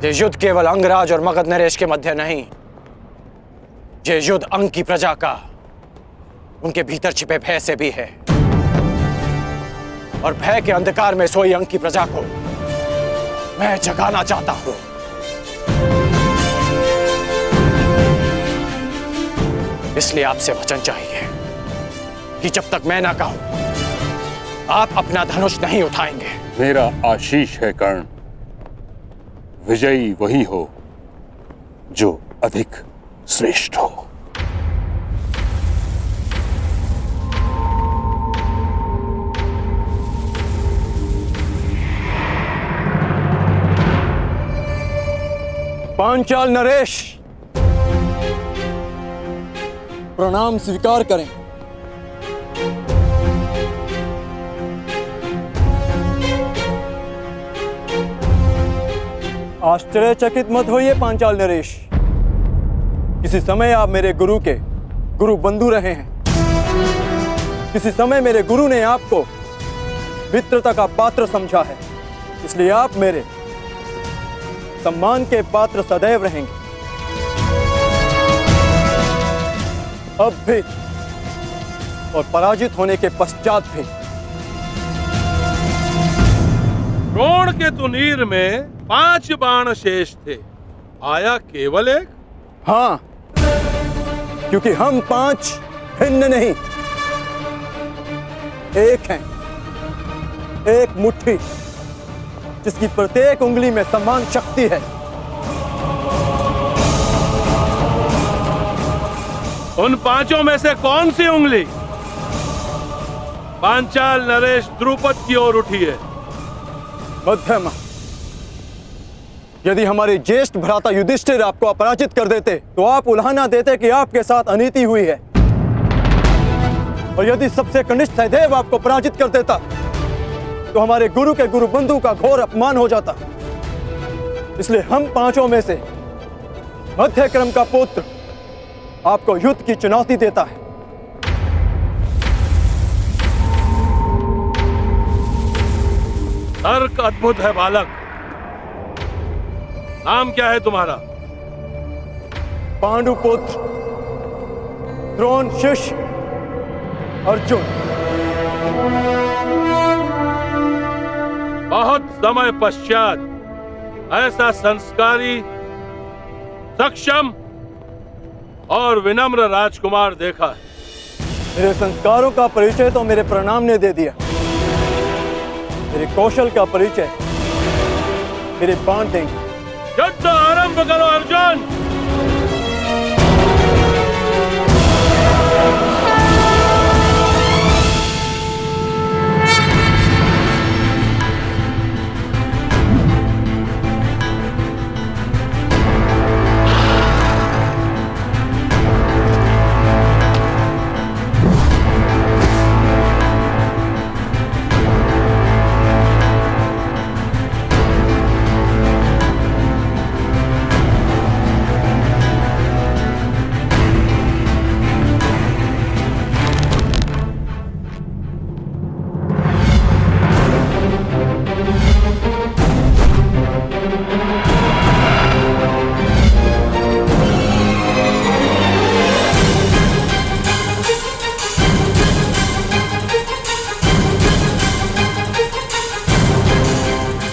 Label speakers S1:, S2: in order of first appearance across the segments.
S1: ये युद्ध केवल अंगराज और मगध नरेश के मध्य नहीं, ये युद्ध अंग की प्रजा का, उनके भीतर छिपे भय से भी है। और भय के अंधकार में सोई अंग की प्रजा को मैं जगाना चाहता हूं। इसलिए आपसे वचन चाहिए कि जब तक मैं ना कहूं, आप अपना धनुष नहीं उठाएंगे।
S2: मेरा आशीष है कर्ण, विजयी वही हो जो अधिक श्रेष्ठ हो।
S3: पांचाल नरेश, प्रणाम स्वीकार करें। आश्चर्यचकित मत होइए पांचाल नरेश, किसी समय आप मेरे गुरु के गुरु बंधु रहे हैं। किसी समय मेरे गुरु ने आपको मित्रता का पात्र समझा है, इसलिए आप मेरे सम्मान के पात्र सदैव रहेंगे। अब भी और पराजित होने के पश्चात भी।
S4: द्रोण के तुनीर में 5 बाण शेष थे, आया केवल एक।
S3: हाँ, क्योंकि हम 5 भिन्न नहीं, एक हैं, एक मुट्ठी जिसकी प्रत्येक उंगली में समान शक्ति है।
S4: उन 5 में से कौन सी उंगली? पांचाल नरेश द्रुपद की ओर उठी है।
S3: मध्यमा, यदि हमारे ज्येष्ठ भ्राता युधिष्ठिर आपको अपराजित कर देते तो आप उल्हाना देते कि आपके साथ अनीति हुई है, और यदि सबसे कनिष्ठ सहदेव आपको पराजित कर देता तो हमारे गुरु के गुरु बंधु का घोर अपमान हो जाता। इसलिए हम 5 में से मध्य क्रम का पुत्र आपको युद्ध की चुनौती देता है।
S4: तर्क अद्भुत है बालक। नाम क्या है तुम्हारा?
S3: पांडुपुत्र, द्रोण शिष्य, अर्जुन।
S4: बहुत समय पश्चात ऐसा संस्कारी, सक्षम और विनम्र राजकुमार देखा है।
S3: मेरे संस्कारों का परिचय तो मेरे प्रणाम ने दे दिया, मेरे कौशल का परिचय मेरे बाण देंगे।
S4: युद्ध आरंभ करो अर्जुन।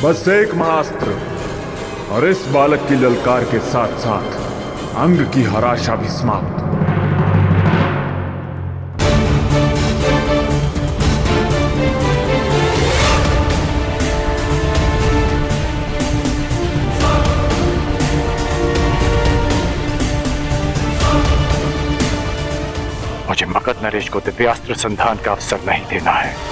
S5: बस एक महाअस्त्र और इस बालक की ललकार के साथ साथ अंग की हराशा भी समाप्त।
S1: मुझे मगध नरेश को दिव्यास्त्र संधान का अवसर नहीं देना है।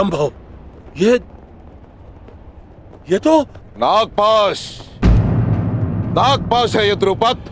S4: असंभव। ये तो
S2: नागपाश, नागपाश है ये द्रुपद।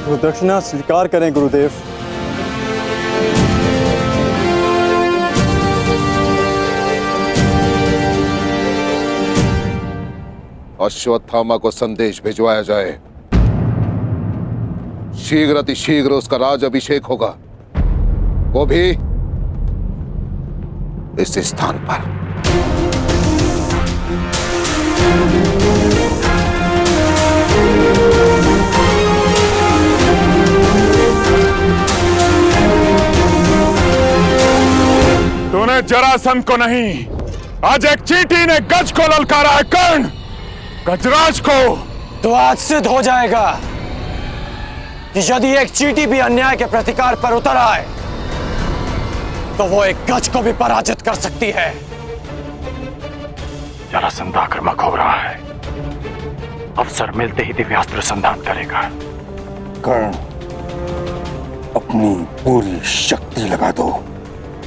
S3: वो दक्षिणा स्वीकार करें गुरुदेव।
S2: अश्वत्थामा को संदेश भिजवाया जाए। शीघ्र अतिशीघ्र उसका राज अभिषेक होगा, वो भी इस स्थान पर।
S5: तूने जरासंध को नहीं, आज एक चींटी ने गज को ललकारा है। कर्ण, गजराज को
S1: तो आज सिद्ध हो जाएगा कि यदि एक चींटी भी अन्याय के प्रतिकार पर उतर आए तो वो एक गज को भी पराजित कर सकती है।
S5: जरासंध आक्रामक हो रहा है, अवसर मिलते ही दिव्यास्त्र संधान करेगा।
S2: कर्ण, अपनी पूरी शक्ति लगा दो।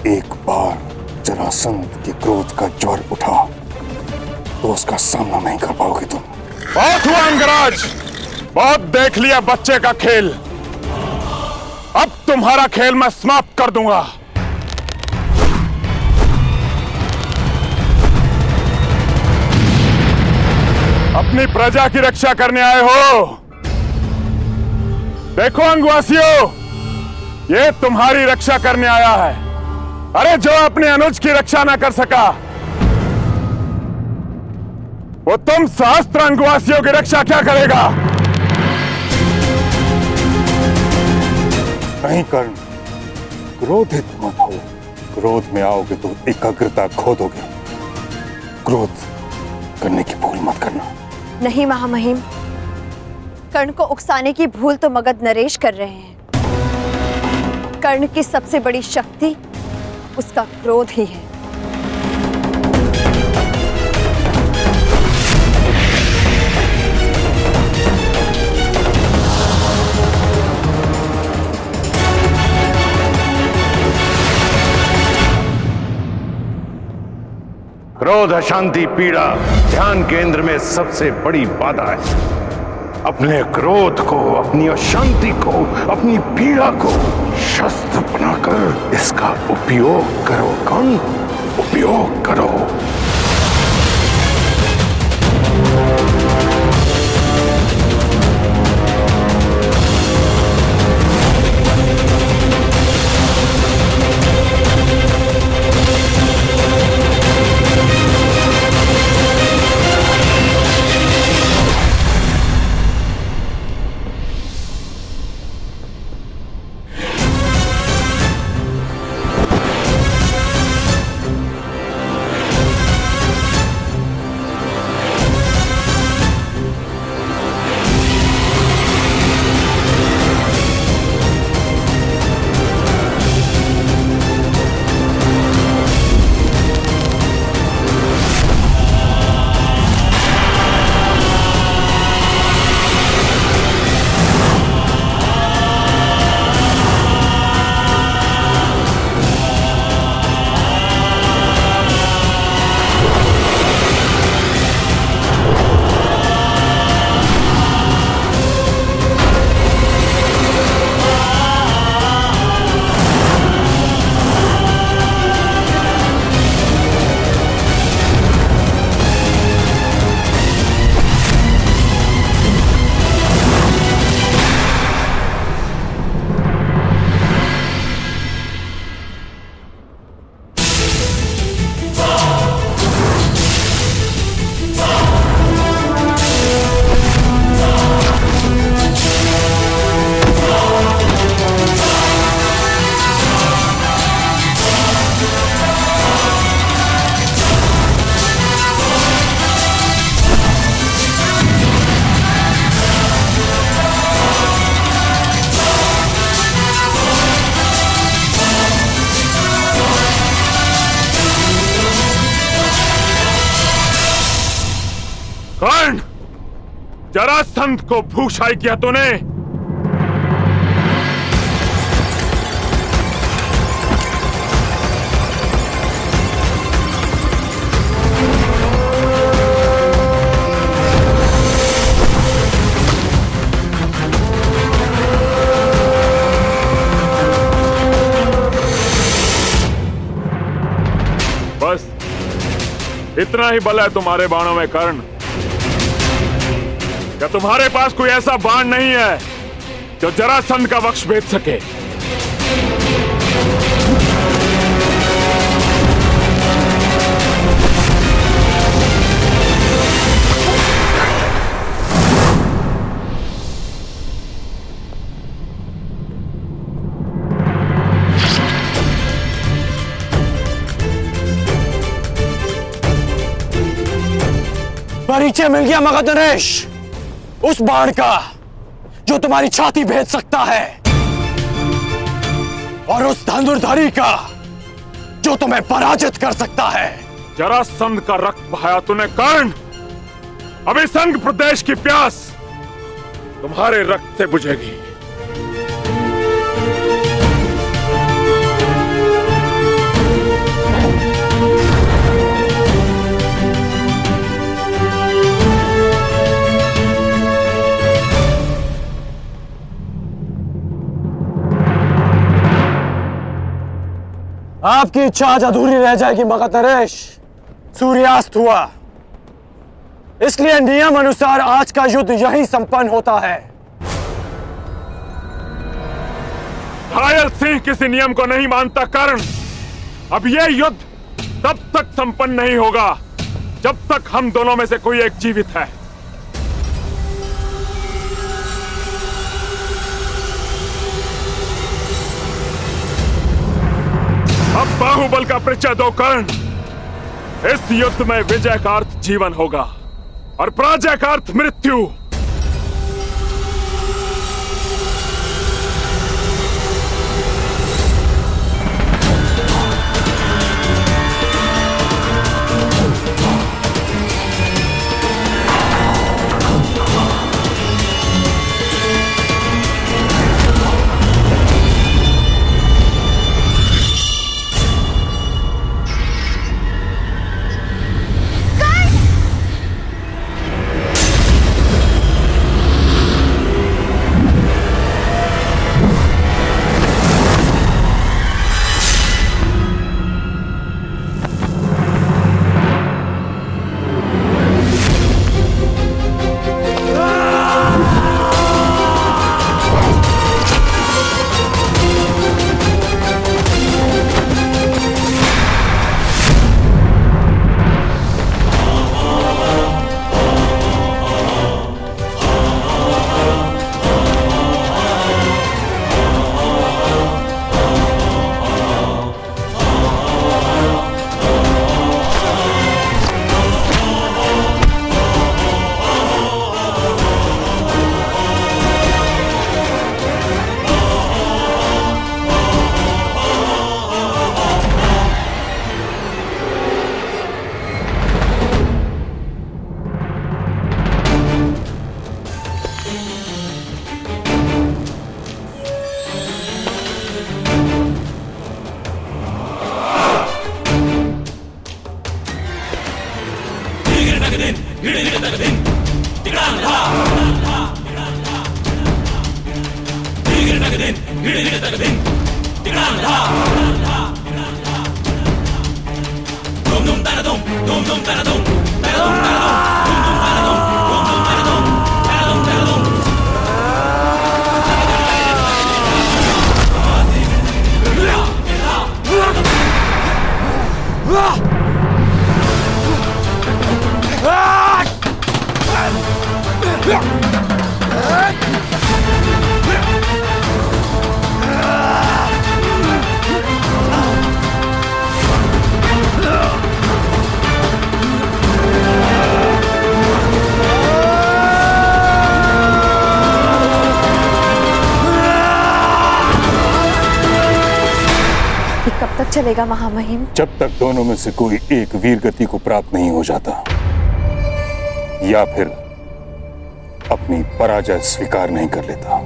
S2: एक बार जरासंध के क्रोध का ज्वर उठा तो उसका सामना नहीं कर पाओगे तुम।
S5: बहुत हुआ अंगराज, बहुत देख लिया बच्चे का खेल। अब तुम्हारा खेल मैं समाप्त कर दूंगा। अपनी प्रजा की रक्षा करने आए हो। देखो अंगवासियों, ये तुम्हारी रक्षा करने आया है। अरे जो अपने अनुज की रक्षा ना कर सका, वो तुम सहस्त्र अंगवासियों की रक्षा क्या करेगा?
S2: नहीं कर्ण, क्रोधित मत हो। क्रोध में आओगे तो एकाग्रता खो दोगे। क्रोध करने की भूल मत करना।
S6: नहीं महामहिम, कर्ण को उकसाने की भूल तो मगध नरेश कर रहे हैं। कर्ण की सबसे बड़ी शक्ति उसका क्रोध ही है।
S7: क्रोध, अशांति, पीड़ा ध्यान केंद्र में सबसे बड़ी बाधा है। अपने क्रोध को, अपनी अशांति को, अपनी पीड़ा को शस्त्र बनाकर इसका उपयोग करो। कर्ण, उपयोग करो।
S5: कर्ण, जरासंध को भूषाई किया तूने। बस इतना ही बल है तुम्हारे बाणों में कर्ण। क्या तुम्हारे पास कोई ऐसा बाण नहीं है जो जरासंध का वक्ष भेद सके?
S1: परिचय मिल गया मगध नरेश, उस बाण का जो तुम्हारी छाती भेद सकता है, और उस धनुर्धारी का जो तुम्हें पराजित कर सकता है।
S5: जरासंध का रक्त बहाया तूने कर्ण। अभी संग प्रदेश की प्यास तुम्हारे रक्त से बुझेगी।
S1: आपकी इच्छा आज अधूरी रह जाएगी मगध नरेश। सूर्यास्त हुआ, इसलिए नियम अनुसार आज का युद्ध यहीं संपन्न होता है।
S5: घायल सिंह किसी नियम को नहीं मानता कर्ण। अब यह युद्ध तब तक संपन्न नहीं होगा जब तक हम दोनों में से कोई एक जीवित है। अब बाहुबल का परिचय दो कर्ण। इस युद्ध में विजय का अर्थ जीवन होगा और पराजय का अर्थ मृत्यु।
S6: कब तक चलेगा महामहिम?
S2: जब तक दोनों में से कोई एक वीर गति को प्राप्त नहीं हो जाता। या फिर अपनी पराजय स्वीकार नहीं कर लेता।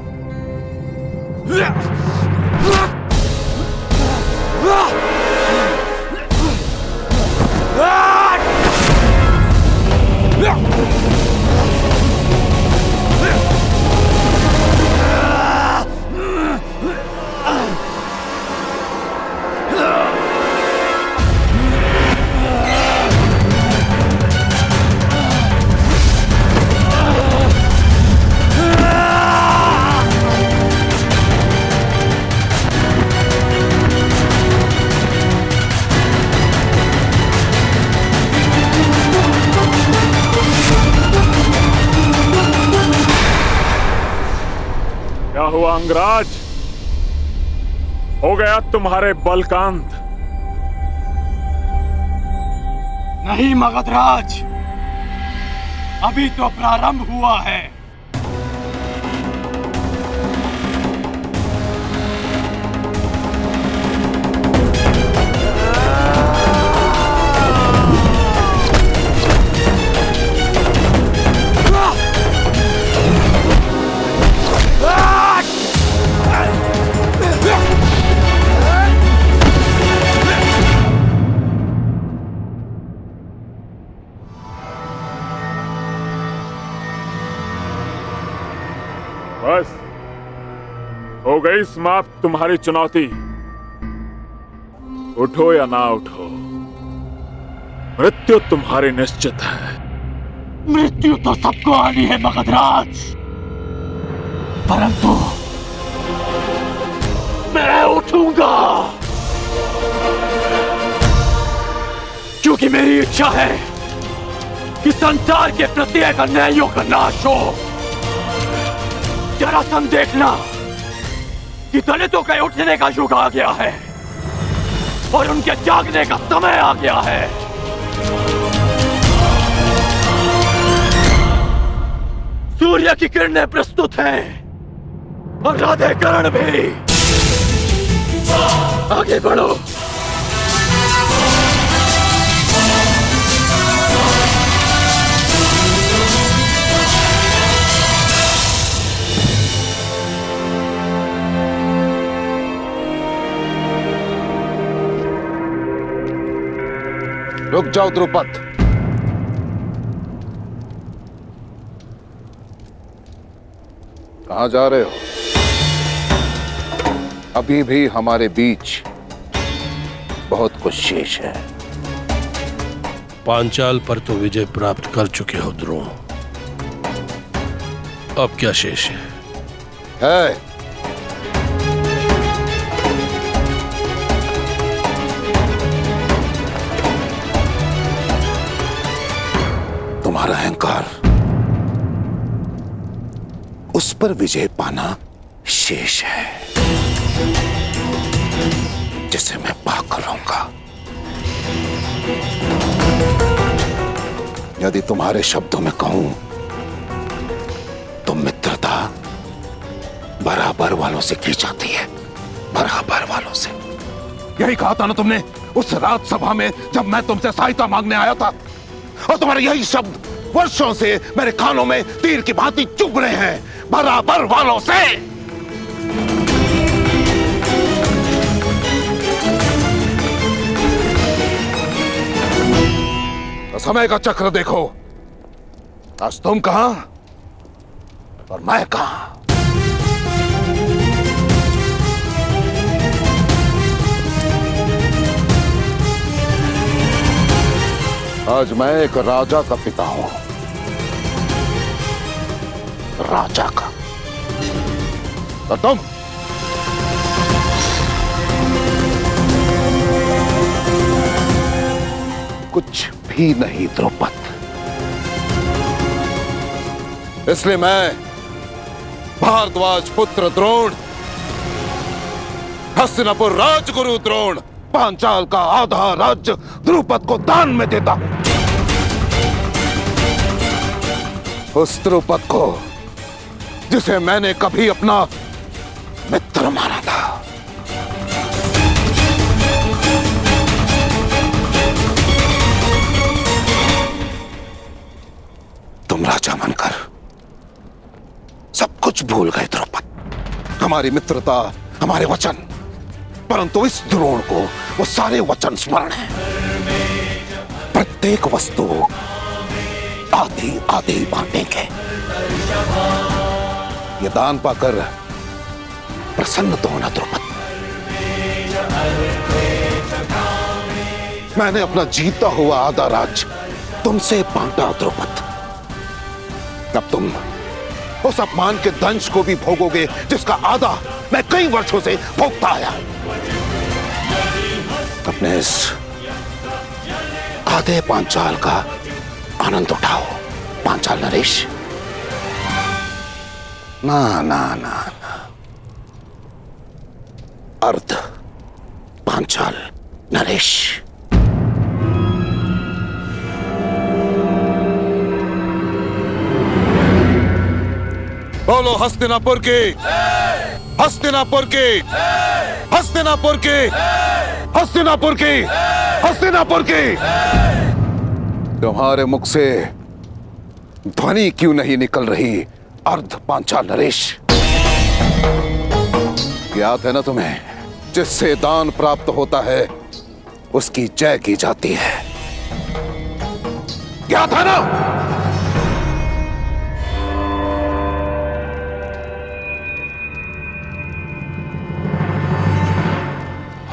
S5: क्या हुआ अंगराज? हो गया तुम्हारे बल का अंत?
S1: नहीं मगधराज, अभी तो प्रारंभ हुआ है।
S5: बस हो गई समाप्त तुम्हारी चुनौती। उठो या ना उठो, मृत्यु तुम्हारी निश्चित है।
S1: मृत्यु तो सबको आनी है मगधराज, परंतु मैं उठूंगा, क्योंकि मेरी इच्छा है कि संसार के प्रत्येक अन्यायों का नाश हो। जरासंध देखना कि दलितों के उठने का युग आ गया है और उनके जागने का समय आ गया है। सूर्य की किरणें प्रस्तुत हैं और राधे कर्ण भी। आगे बढ़ो।
S7: रुक जाओ द्रुपद। कहां जा रहे हो? अभी भी हमारे बीच बहुत कुछ शेष है।
S4: पांचाल पर तो विजय प्राप्त कर चुके हो द्रोण, अब क्या शेष है?
S7: तुम्हारा अहंकार, उस पर विजय पाना शेष है, जिसे मैं पाकर रहूंगा। यदि तुम्हारे शब्दों में कहूं तो मित्रता बराबर वालों से की जाती है, बराबर वालों से। यही कहा था ना तुमने उस रात सभा में जब मैं तुमसे सहायता मांगने आया था, और तुम्हारे यही शब्द वर्षों से मेरे कानों में तीर की भांति चुभ रहे हैं, बराबर वालों से। तो समय का चक्र देखो, आज तुम कहां और मैं कहां। आज मैं एक राजा का पिता हूं, राजा का। और तुम कुछ भी नहीं द्रुपद। इसलिए मैं भारद्वाज पुत्र द्रोण, हस्तिनापुर राजगुरु द्रोण, पांचाल का आधा राज्य द्रुपद को दान में देता हूं। उस द्रुपद को जिसे मैंने कभी अपना मित्र माना था।
S2: राजा बनकर सब कुछ भूल गए द्रौपद। हमारी मित्रता, हमारे वचन, परंतु इस द्रोण को वो सारे वचन स्मरण है। प्रत्येक वस्तु आधी आधी बांटेंगे। ये दान पाकर प्रसन्न तो होना द्रौपद। मैंने अपना जीता हुआ आधा राज्य तुमसे बांटा द्रौपद। अब तुम उस अपमान के दंश को भी भोगोगे जिसका आधा मैं कई वर्षों से भोगता आया। अपने इस आधे पांचाल का आनंद उठाओ पांचाल नरेश। ना ना ना ना, अर्ध पांचाल नरेश। बोलो हस्तिनापुर की, हस्तिनापुर की, हस्तिनापुर की, हस्तिनापुर की, हस्तिनापुर की। तुम्हारे मुख से ध्वनि क्यों नहीं निकल रही अर्ध पांचाल नरेश? याद है ना तुम्हें, जिससे दान प्राप्त होता है उसकी जय की जाती है। याद है ना?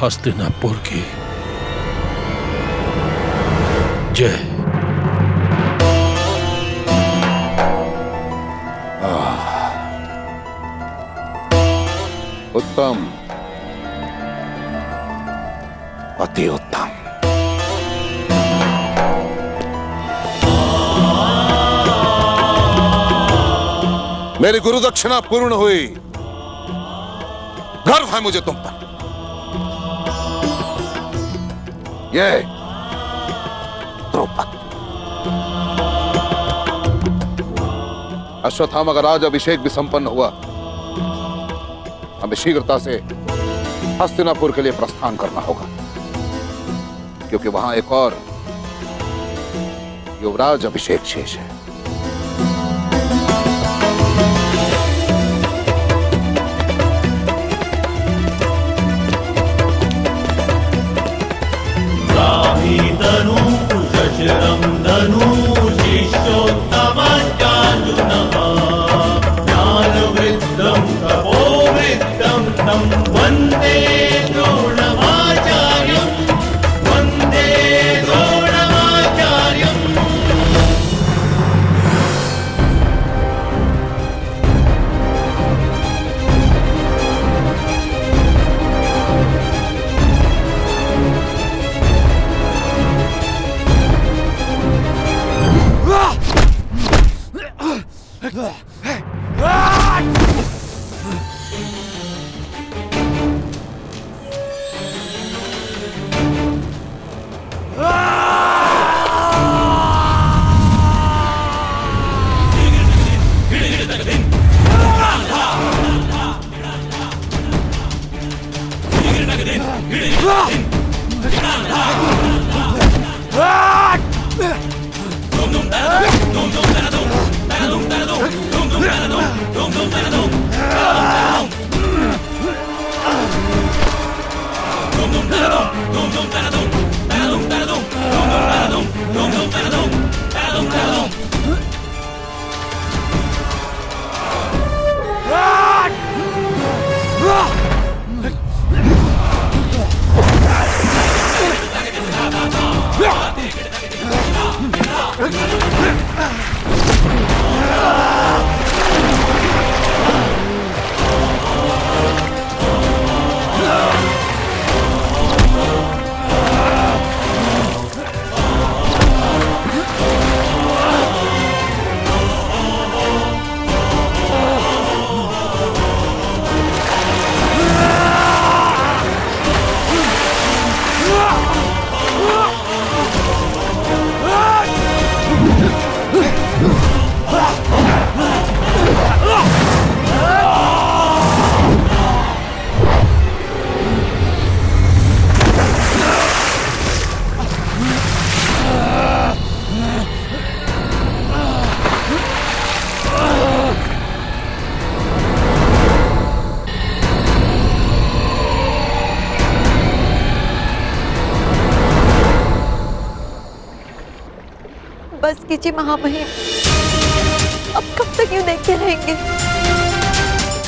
S4: हस्तिनापुर की जय।
S2: उत्तम, अति उत्तम। मेरी गुरु दक्षिणा पूर्ण हुई। गर्व है मुझे तुम पर। ये द्रौपद, अश्वत्थामा का राज अभिषेक भी संपन्न हुआ। हमें शीघ्रता से हस्तिनापुर के लिए प्रस्थान करना होगा, क्योंकि वहां एक और युवराज अभिषेक शेष है।
S6: बस कीजिए महामहिम। अब कब तक यूं देखते रहेंगे?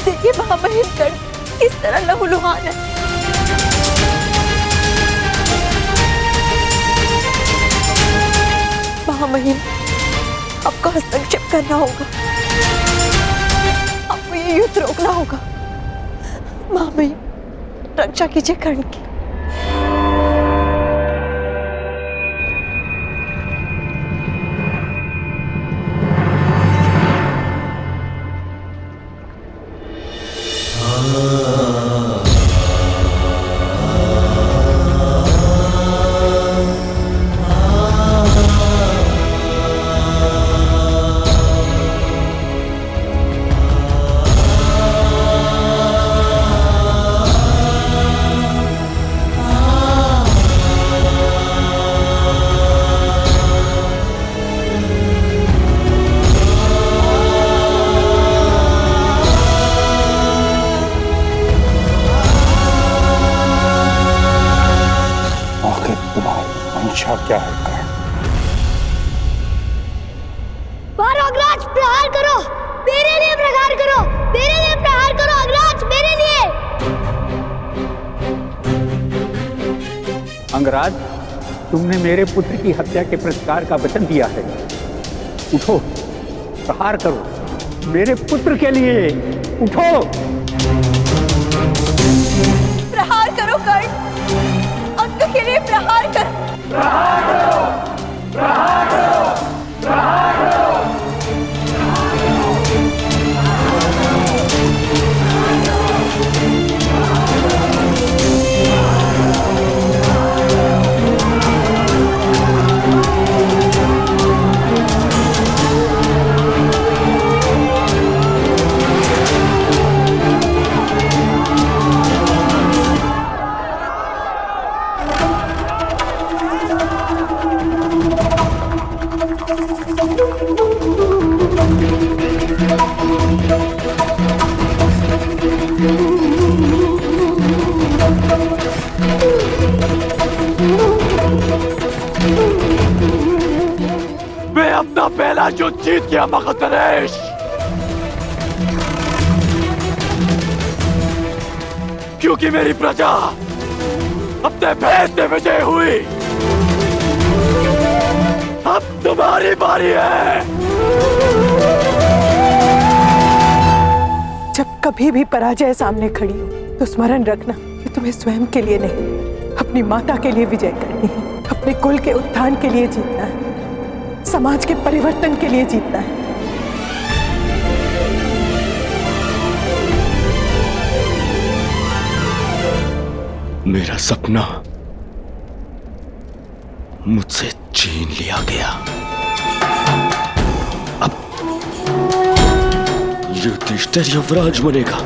S6: देखिए महामहिम कर्ण किस तरह लहूलुहान है। महामहिम, आपको हस्तक्षेप करना होगा, आपको ये युद्ध रोकना होगा। महामहिम, रक्षा कीजिए कर्ण की।
S2: क्या है कर्ण?
S8: मारो अग्रराज, प्रहार करो, मेरे लिए प्रहार करो, मेरे लिए प्रहार करो अग्रराज, मेरे लिए।
S9: अंगराज, तुमने मेरे पुत्र की हत्या के प्रतिकार का वचन दिया है। उठो, प्रहार करो मेरे पुत्र के लिए। उठो,
S6: प्रहार करो कर्ण, अंक के लिए प्रहार करो।
S5: प्रहार करो, प्रहार करो, प्रहार करो।
S1: मैं अपना पहला युद्ध जीत गया मगधनरेश। क्योंकि मेरी प्रजा अपने भेद से विजय हुई। अब तुम्हारी बारी है।
S10: जब कभी भी पराजय सामने खड़ी हो तो स्मरण रखना कि तुम्हें स्वयं के लिए नहीं, अपनी माता के लिए विजय करनी है। अपने कुल के उत्थान के लिए जीतना है, समाज के परिवर्तन के लिए जीतना है।
S1: मेरा सपना मुझसे छीन लिया गया। अब युधिष्ठिर युवराज बनेगा।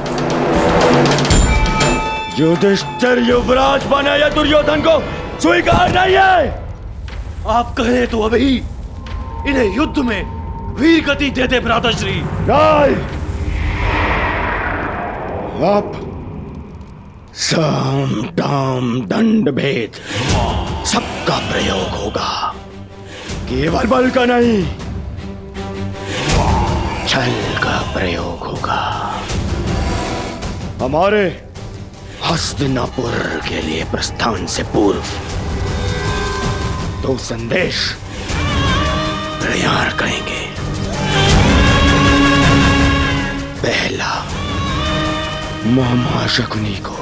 S1: युधिष्ठिर युवराज बने या दुर्योधन को स्वीकार नहीं है। आप कहें तो अभी इन्हें युद्ध में वीर गति दे दे भ्राताश्री।
S7: नहीं, अब
S1: साम दाम दंड भेद सबका प्रयोग होगा। केवल बल का नहीं, छल का प्रयोग होगा। हमारे हस्तिनापुर के लिए प्रस्थान से पूर्व 2 संदेश तैयार करेंगे। पहला, मामा शकुनी को,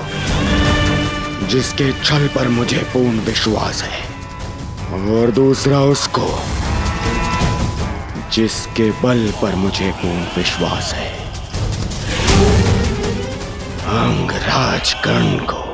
S1: जिसके छल पर मुझे पूर्ण विश्वास है, और दूसरा उसको जिसके बल पर मुझे पूर्ण विश्वास है, अंगराज कर्ण को।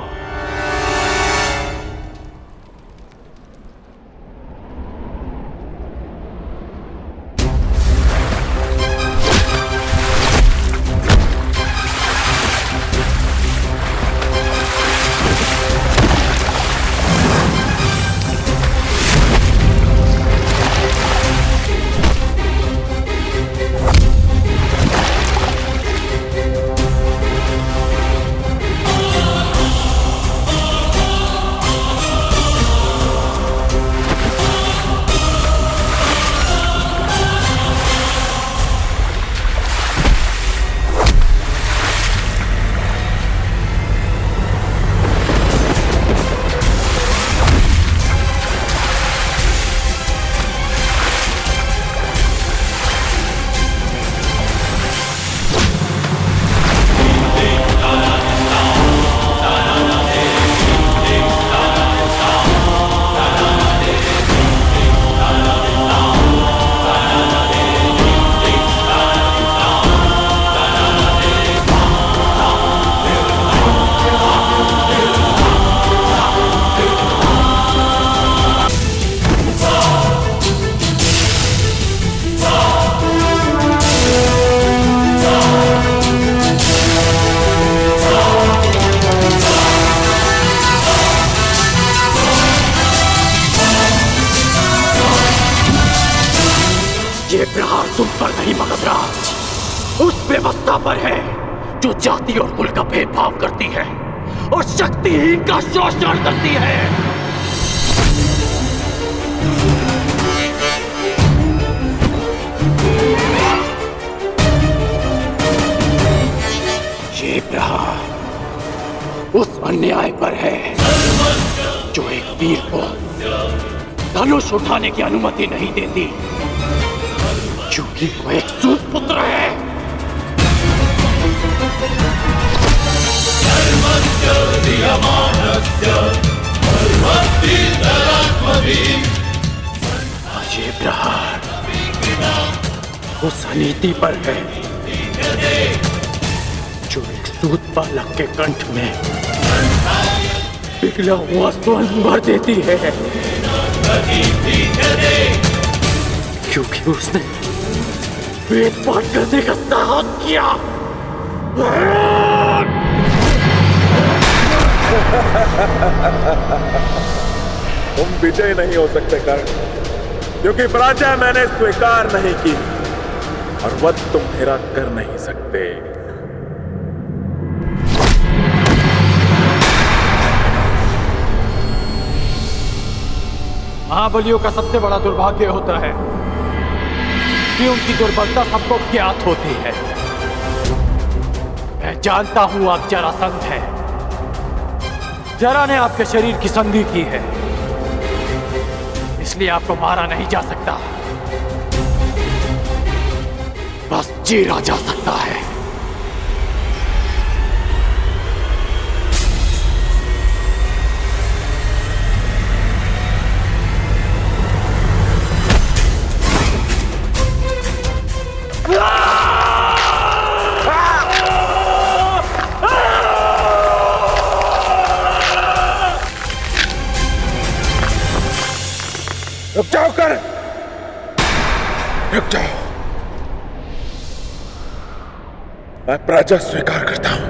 S1: ये प्रहार तुम पर नहीं मगधराज, उस व्यवस्था पर है जो जाति और कुल का भेदभाव करती है और शक्तिहीन का शोषण करती है। ये प्रहार उस अन्याय पर है जो एक वीर को धनुष उठाने की अनुमति नहीं देती, क्योंकि वो एक सूत पुत्र है। ये प्रहार उस अनीति पर है जो एक सूत बालक के कंठ में पिघला हुआ स्वर्ण भर देती है, क्योंकि उसने वेद पाठ करने का साहस किया।
S5: तुम विजय नहीं हो सकते कर्ण, क्योंकि पराजय मैंने स्वीकार नहीं की और वध तुम मेरा कर नहीं सकते।
S1: महाबलियों का सबसे बड़ा दुर्भाग्य होता है कि उनकी दुर्बलता सबको ज्ञात होती है। मैं जानता हूं आप जरासंध हैं। जरा ने आपके शरीर की संधि की है, इसलिए आपको मारा नहीं जा सकता, बस चीरा जा सकता है।
S2: रुक जाओ कर्ण, रुक जाओ। मैं पराजय स्वीकार करता हूं।